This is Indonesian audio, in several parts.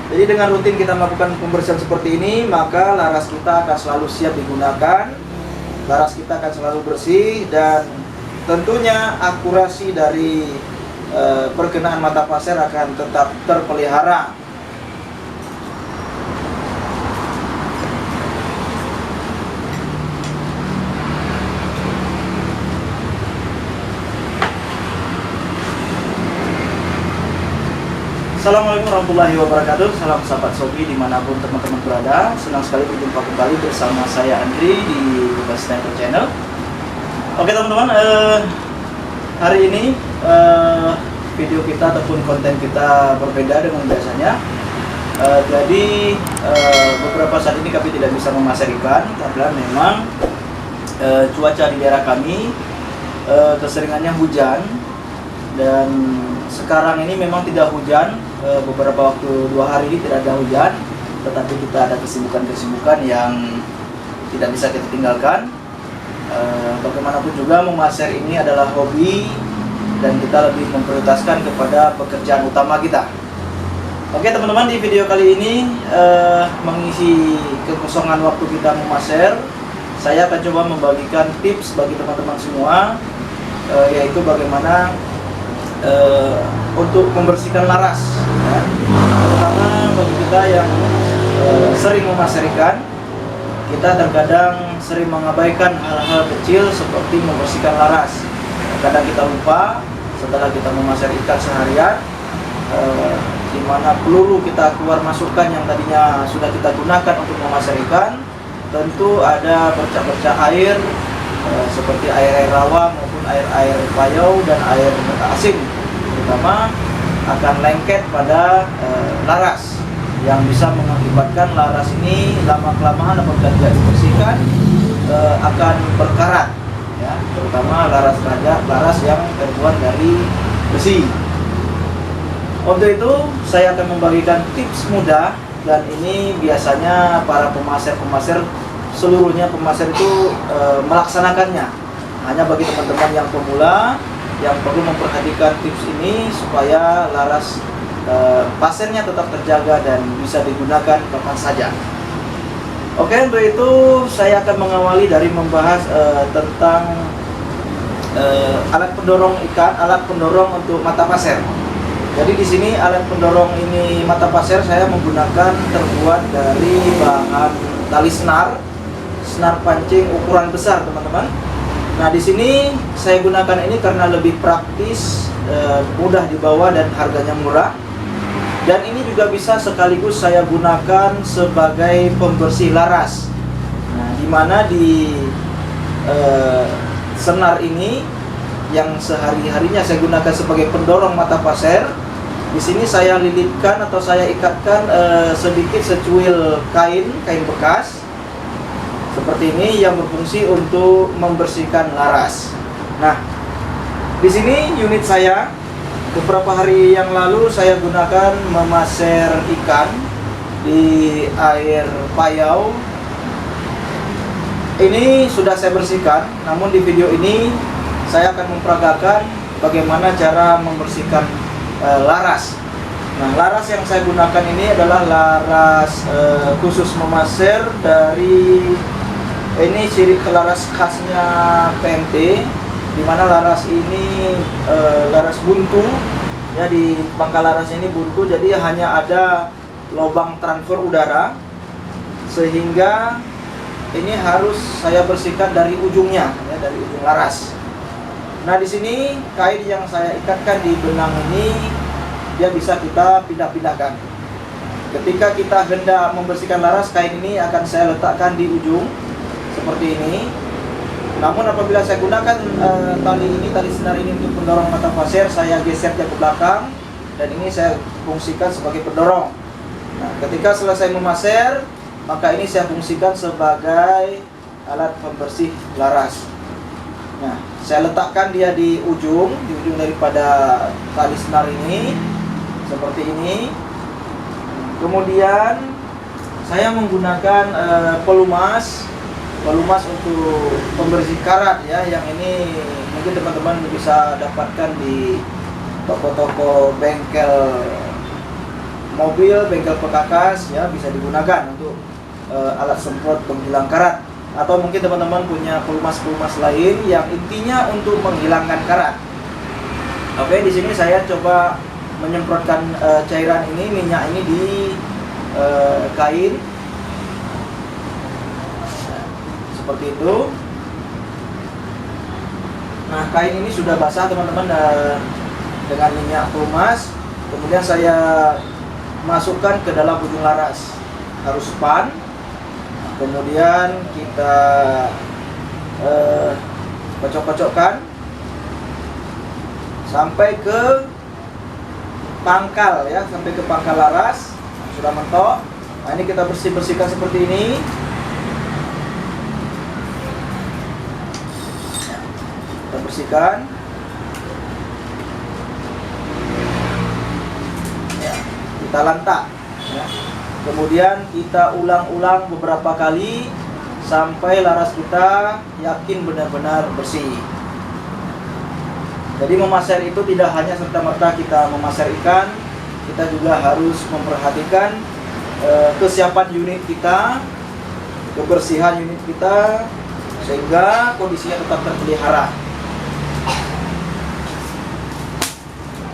Jadi dengan rutin kita melakukan pembersihan seperti ini, maka laras kita akan selalu siap digunakan. Laras kita akan selalu bersih dan tentunya akurasi dari perkenaan mata pasir akan tetap terpelihara. Assalamualaikum warahmatullahi wabarakatuh. Salam sahabat Shopee dimanapun teman-teman berada. Senang sekali berjumpa kembali bersama saya Andri di Bebas Sniper Channel. Oke teman-teman, hari ini video kita ataupun konten kita berbeda dengan biasanya. Jadi beberapa saat ini kami tidak bisa memasar ikan karena memang cuaca di daerah kami keseringannya hujan. Dan sekarang ini memang tidak hujan, beberapa waktu 2 hari ini tidak ada hujan, tetapi kita ada kesibukan-kesibukan yang tidak bisa kita tinggalkan. Bagaimanapun juga memasar ini adalah hobi dan kita lebih memprioritaskan kepada pekerjaan utama kita. Oke teman-teman, di video kali ini mengisi kekosongan waktu kita memasar, saya akan coba membagikan tips bagi teman-teman semua, yaitu bagaimana untuk membersihkan laras, ya. Terutama bagi kita yang sering memasar ikan, kita terkadang sering mengabaikan hal-hal kecil seperti membersihkan laras. Kadang kita lupa setelah kita memasar ikan seharian, di mana peluru kita keluar masukkan yang tadinya sudah kita gunakan untuk memasar ikan, tentu ada bercak-bercak air seperti air rawa maupun air payau dan air asin, terutama akan lengket pada laras yang bisa mengakibatkan laras ini lama-kelamaan apabila tidak dibersihkan akan berkarat, ya, terutama laras yang terbuat dari besi. Untuk itu saya akan membagikan tips mudah, dan ini biasanya para pemasar seluruhnya pemasar itu melaksanakannya. Hanya bagi teman-teman yang pemula yang perlu memperhatikan tips ini supaya laras pasirnya tetap terjaga dan bisa digunakan kapan saja. Oke, untuk itu saya akan mengawali dari membahas tentang alat pendorong ikan, alat pendorong untuk mata pasir. Jadi di sini alat pendorong ini mata pasir saya menggunakan terbuat dari bahan tali senar pancing ukuran besar, teman-teman. Nah, di sini saya gunakan ini karena lebih praktis, mudah dibawa dan harganya murah. Dan ini juga bisa sekaligus saya gunakan sebagai pembersih laras. Nah, di mana di senar ini yang sehari-harinya saya gunakan sebagai pendorong mata pasir, di sini saya lilitkan atau saya ikatkan sedikit secuil kain bekas seperti ini yang berfungsi untuk membersihkan laras. Nah, di sini unit saya beberapa hari yang lalu saya gunakan memasar ikan di air payau. Ini sudah saya bersihkan, namun di video ini saya akan memperagakan bagaimana cara membersihkan laras. Nah, laras yang saya gunakan ini adalah laras khusus memasar dari ini ciri laras khasnya PMT, di mana laras ini laras buntu, ya, di pangkal laras ini buntu, jadi hanya ada lubang transfer udara, sehingga ini harus saya bersihkan dari ujungnya, ya, dari ujung laras. Nah, di sini kain yang saya ikatkan di benang ini dia bisa kita pindah-pindahkan. Ketika kita hendak membersihkan laras, kain ini akan saya letakkan di ujung seperti ini. Namun apabila saya gunakan tali senar ini untuk pendorong mata pasir, saya gesernya ke belakang dan ini saya fungsikan sebagai pendorong. Nah, ketika selesai memasar, maka ini saya fungsikan sebagai alat pembersih laras. Nah, saya letakkan dia di ujung daripada tali senar ini seperti ini. Kemudian saya menggunakan pelumas untuk pembersih karat, ya, yang ini mungkin teman-teman bisa dapatkan di toko-toko bengkel mobil, bengkel perkakas ya bisa digunakan untuk alat semprot penghilang karat. Atau mungkin teman-teman punya pelumas-pelumas lain yang intinya untuk menghilangkan karat. Oke, di sini saya coba menyemprotkan cairan ini, minyak ini di kain. Seperti itu. Nah, kain ini sudah basah teman-teman dengan minyak pelumas. Kemudian saya masukkan ke dalam ujung laras, harus pan. Kemudian kita kocok-kocokkan sampai ke pangkal ya, sampai ke pangkal laras. Sudah mentok. Nah, ini kita bersihkan seperti ini. Kita bersihkan ya, kita lantak ya. Kemudian kita ulang-ulang beberapa kali sampai laras kita yakin benar-benar bersih. Jadi memaser itu tidak hanya serta-merta kita memaser ikan, kita juga harus memperhatikan kesiapan unit kita, kebersihan unit kita, sehingga kondisinya tetap terpelihara.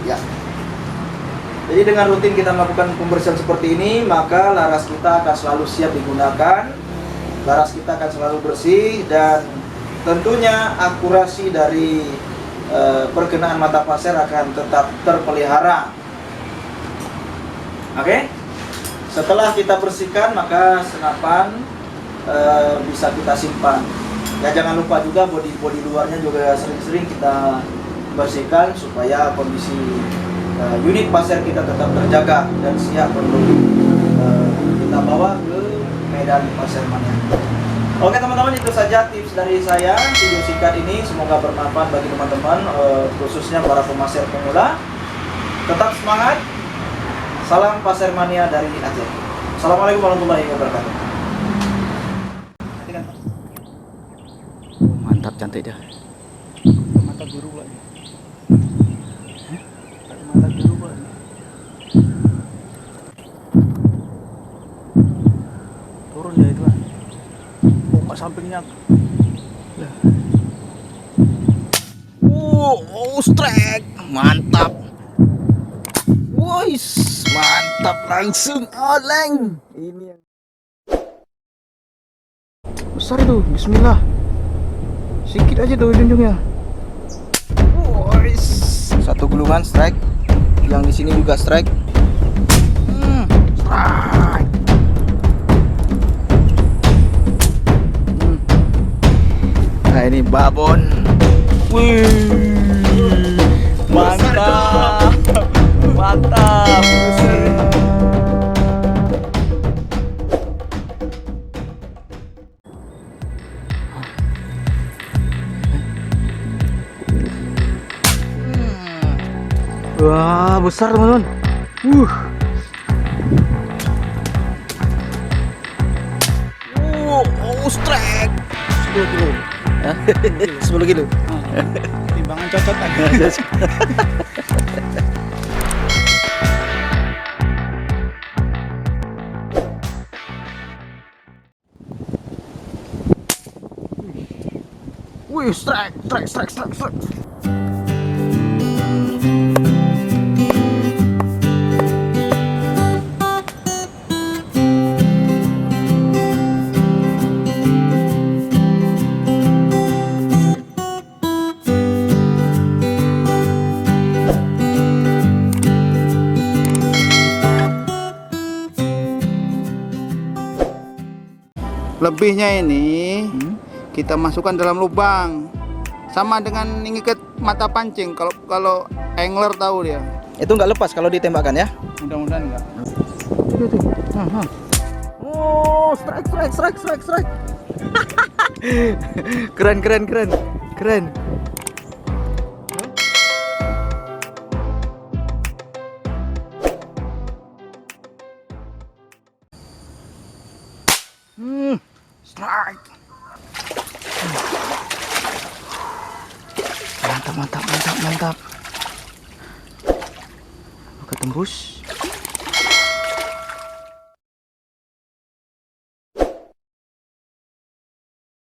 Ya. Jadi dengan rutin kita melakukan pembersihan seperti ini, maka laras kita akan selalu siap digunakan, laras kita akan selalu bersih, dan tentunya akurasi dari perkenaan mata pasir akan tetap terpelihara. Oke? Setelah kita bersihkan, maka senapan bisa kita simpan. Ya, jangan lupa juga bodi luarnya juga sering-sering kita bersihkan supaya kondisi unit pasir kita tetap terjaga dan siap untuk kita bawa ke medan pasir mania. Oke teman-teman, itu saja tips dari saya video singkat ini, semoga bermanfaat bagi teman-teman, khususnya para pemasir pemula. Tetap semangat, salam pasir mania dari Aceh. Assalamualaikum warahmatullahi wabarakatuh. Mantap, cantik dia. Mata biru lagi. Mata biru lagi. Turun ya itu kan. Bongkak sampingnya. Strike. Mantap. Wois, mantap langsung oleng. Ini yang Besar itu, bismillah. Sikit aja tuh ujung-ujungnya. Wois, satu gulungan strike. Yang di sini juga strike. Strike. Nah, ini babon. Wih, mantap. Mantap. Wah, besar teman-teman. Strike 10 kilo. 10 kilo. timbangan cocok aja. Wih, strike. Lebihnya ini kita masukkan dalam lubang, sama dengan ngikat mata pancing. Kalau angler tahu dia. Itu nggak lepas kalau ditembakkan ya? Mudah-mudahan enggak. Oh, strike. Keren. Strike. Mantap. Oke, tembus.